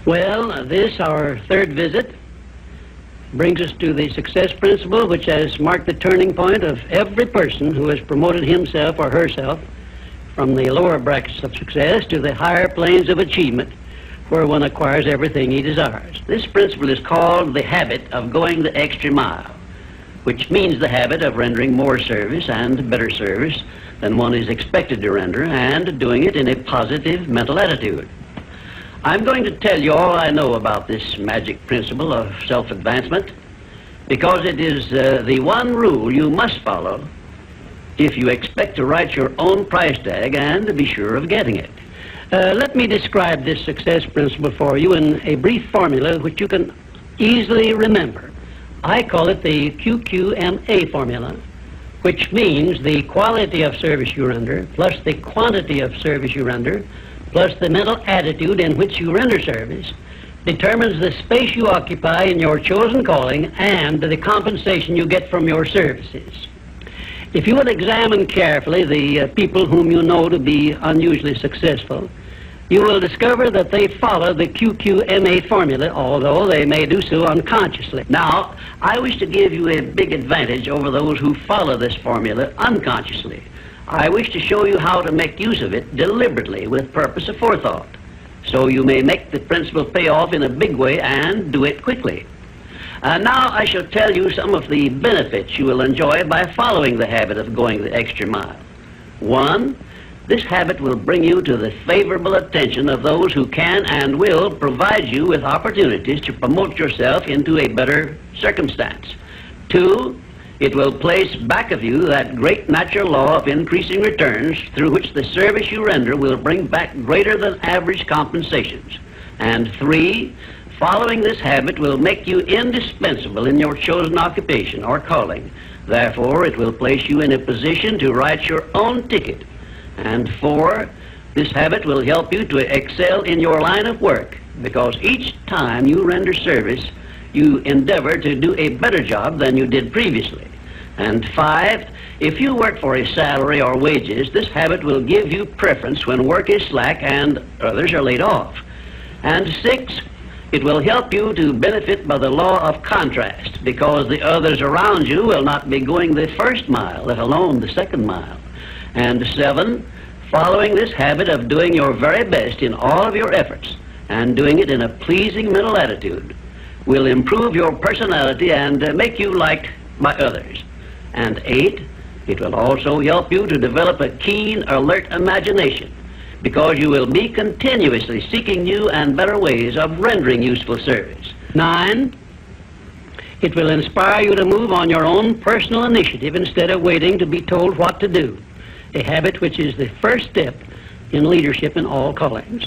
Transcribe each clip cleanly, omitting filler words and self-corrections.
Well, this, our third visit, brings us to the success principle, which has marked the turning point of every person who has promoted himself or herself from the lower brackets of success to the higher planes of achievement, where one acquires everything he desires. This principle is called the habit of going the extra mile, which means the habit of rendering more service and better service than one is expected to render, and doing it in a positive mental attitude. I'm going to tell you all I know about this magic principle of self-advancement, because it is the one rule you must follow if you expect to write your own price tag and to be sure of getting it. Let me describe this success principle for you in a brief formula which you can easily remember. I call it the QQMA formula, which means the quality of service you render plus the quantity of service you render plus the mental attitude in which you render service determines the space you occupy in your chosen calling and the compensation you get from your services. If you would examine carefully the people whom you know to be unusually successful, you will discover that they follow the QQMA formula, although they may do so unconsciously. Now, I wish to give you a big advantage over those who follow this formula unconsciously. I wish to show you how to make use of it deliberately with purpose of forethought, so you may make the principle pay off in a big way and do it quickly. Now I shall tell you some of the benefits you will enjoy by following the habit of going the extra mile. 1, this habit will bring you to the favorable attention of those who can and will provide you with opportunities to promote yourself into a better circumstance. 2, it will place back of you that great natural law of increasing returns through which the service you render will bring back greater than average compensations. And 3, following this habit will make you indispensable in your chosen occupation or calling. Therefore, it will place you in a position to write your own ticket. And 4, this habit will help you to excel in your line of work, because each time you render service, you endeavor to do a better job than you did previously. And 5, if you work for a salary or wages, this habit will give you preference when work is slack and others are laid off. And 6, it will help you to benefit by the law of contrast, because the others around you will not be going the first mile, let alone the second mile. And 7, following this habit of doing your very best in all of your efforts and doing it in a pleasing mental attitude will improve your personality and make you liked by others. And 8, it will also help you to develop a keen, alert imagination, because you will be continuously seeking new and better ways of rendering useful service. 9, it will inspire you to move on your own personal initiative instead of waiting to be told what to do, a habit which is the first step in leadership in all callings.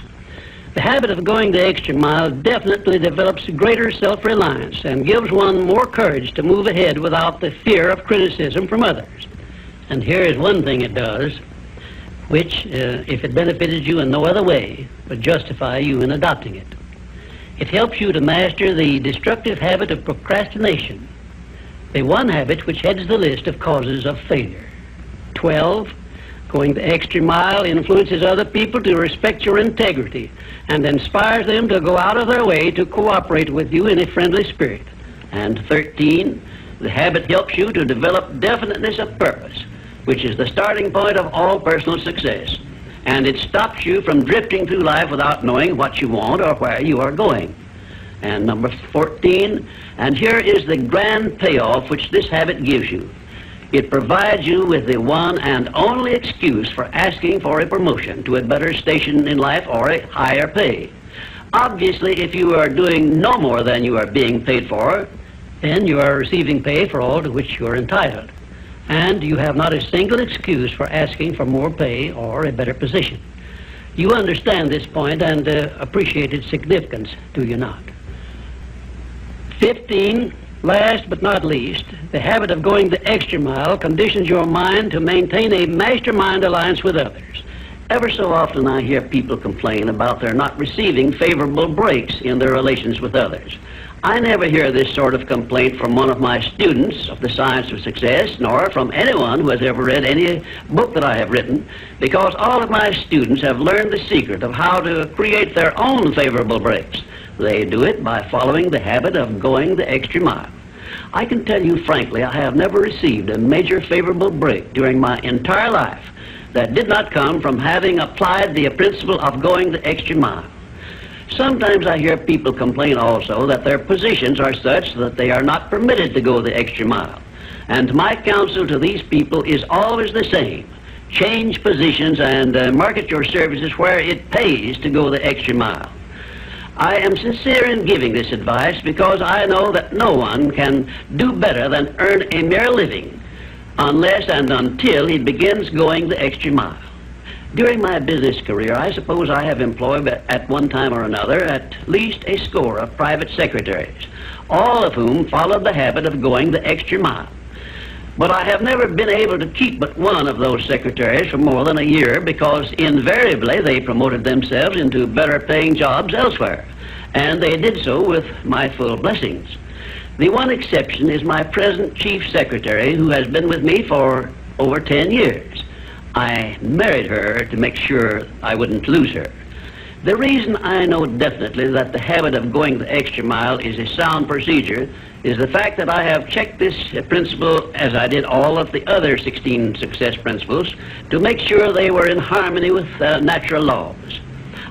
The habit of going the extra mile definitely develops greater self-reliance and gives one more courage to move ahead without the fear of criticism from others. And here is one thing it does, which, if it benefited you in no other way, would justify you in adopting it. It helps you to master the destructive habit of procrastination, the one habit which heads the list of causes of failure. 12, going the extra mile influences other people to respect your integrity and inspires them to go out of their way to cooperate with you in a friendly spirit. And 13, the habit helps you to develop definiteness of purpose, which is the starting point of all personal success. And it stops you from drifting through life without knowing what you want or where you are going. And number 14, and here is the grand payoff which this habit gives you. It provides you with the one and only excuse for asking for a promotion to a better station in life or a higher pay. Obviously, if you are doing no more than you are being paid for, then you are receiving pay for all to which you are entitled. And you have not a single excuse for asking for more pay or a better position. You understand this point and appreciate its significance, do you not? 15, last but not least, the habit of going the extra mile conditions your mind to maintain a mastermind alliance with others. Ever so often I hear people complain about their not receiving favorable breaks in their relations with others. I never hear this sort of complaint from one of my students of the science of success, nor from anyone who has ever read any book that I have written, because all of my students have learned the secret of how to create their own favorable breaks. They do it by following the habit of going the extra mile. I can tell you frankly, I have never received a major favorable break during my entire life that did not come from having applied the principle of going the extra mile. Sometimes I hear people complain also that their positions are such that they are not permitted to go the extra mile. And my counsel to these people is always the same. Change positions and market your services where it pays to go the extra mile. I am sincere in giving this advice because I know that no one can do better than earn a mere living unless and until he begins going the extra mile. During my business career, I suppose I have employed at one time or another at least a score of private secretaries, all of whom followed the habit of going the extra mile. But I have never been able to keep but one of those secretaries for more than a year because invariably they promoted themselves into better paying jobs elsewhere, and they did so with my full blessings. The one exception is my present chief secretary, who has been with me for over 10 years. I married her to make sure I wouldn't lose her. The reason I know definitely that the habit of going the extra mile is a sound procedure is the fact that I have checked this principle, as I did all of the other 16 success principles, to make sure they were in harmony with natural laws.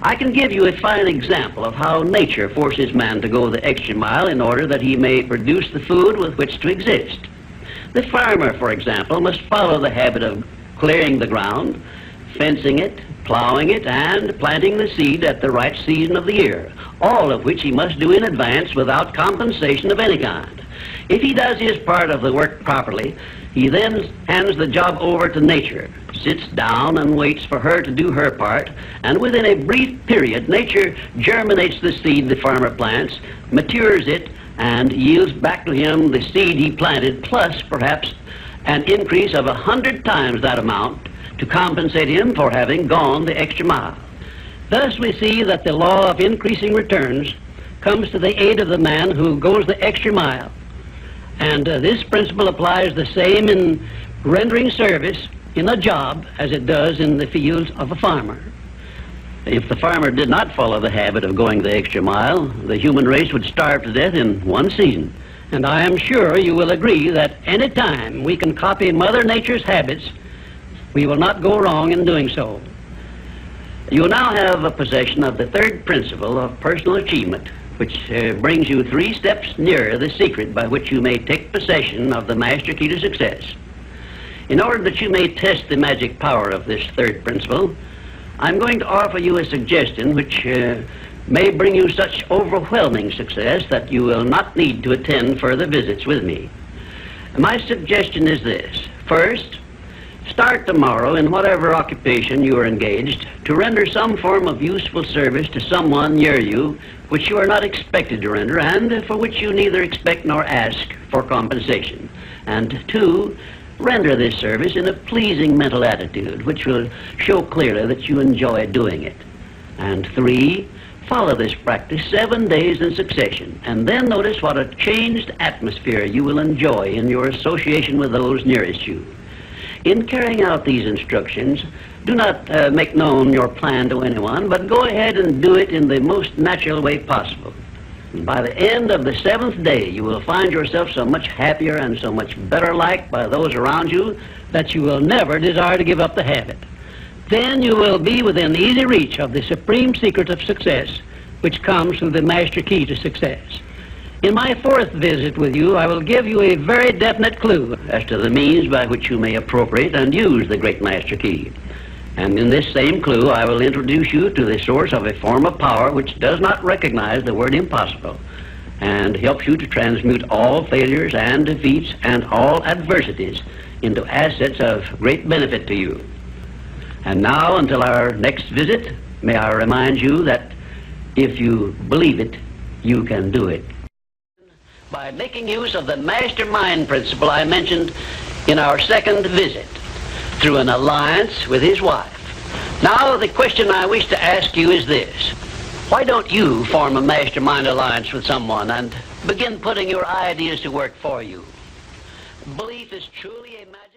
I can give you a fine example of how nature forces man to go the extra mile in order that he may produce the food with which to exist. The farmer, for example, must follow the habit of clearing the ground, fencing it, plowing it, and planting the seed at the right season of the year, all of which he must do in advance without compensation of any kind. If he does his part of the work properly, he then hands the job over to nature, sits down and waits for her to do her part, and within a brief period, nature germinates the seed the farmer plants, matures it, and yields back to him the seed he planted, plus perhaps an increase of 100 times that amount to compensate him for having gone the extra mile. Thus we see that the law of increasing returns comes to the aid of the man who goes the extra mile. And this principle applies the same in rendering service in a job as it does in the fields of a farmer. If the farmer did not follow the habit of going the extra mile, the human race would starve to death in one season. And I am sure you will agree that any time we can copy Mother Nature's habits, we will not go wrong in doing so. You now have a possession of the third principle of personal achievement, which brings you 3 steps nearer the secret by which you may take possession of the master key to success. In order that you may test the magic power of this third principle, I'm going to offer you a suggestion which may bring you such overwhelming success that you will not need to attend further visits with me. My suggestion is this. First, start tomorrow in whatever occupation you are engaged to render some form of useful service to someone near you which you are not expected to render and for which you neither expect nor ask for compensation. And 2, render this service in a pleasing mental attitude which will show clearly that you enjoy doing it. And 3, follow this practice 7 days in succession, and then notice what a changed atmosphere you will enjoy in your association with those nearest you. In carrying out these instructions, do not make known your plan to anyone, but go ahead and do it in the most natural way possible. And by the end of the 7th day, you will find yourself so much happier and so much better liked by those around you that you will never desire to give up the habit. Then you will be within easy reach of the supreme secret of success, which comes through the master key to success. In my 4th visit with you, I will give you a very definite clue as to the means by which you may appropriate and use the great master key. And in this same clue, I will introduce you to the source of a form of power which does not recognize the word impossible and helps you to transmute all failures and defeats and all adversities into assets of great benefit to you. And now, until our next visit, may I remind you that if you believe it, you can do it. By making use of the mastermind principle I mentioned in our 2nd visit, through an alliance with his wife. Now, the question I wish to ask you is this. Why don't you form a mastermind alliance with someone and begin putting your ideas to work for you? Belief is truly a magic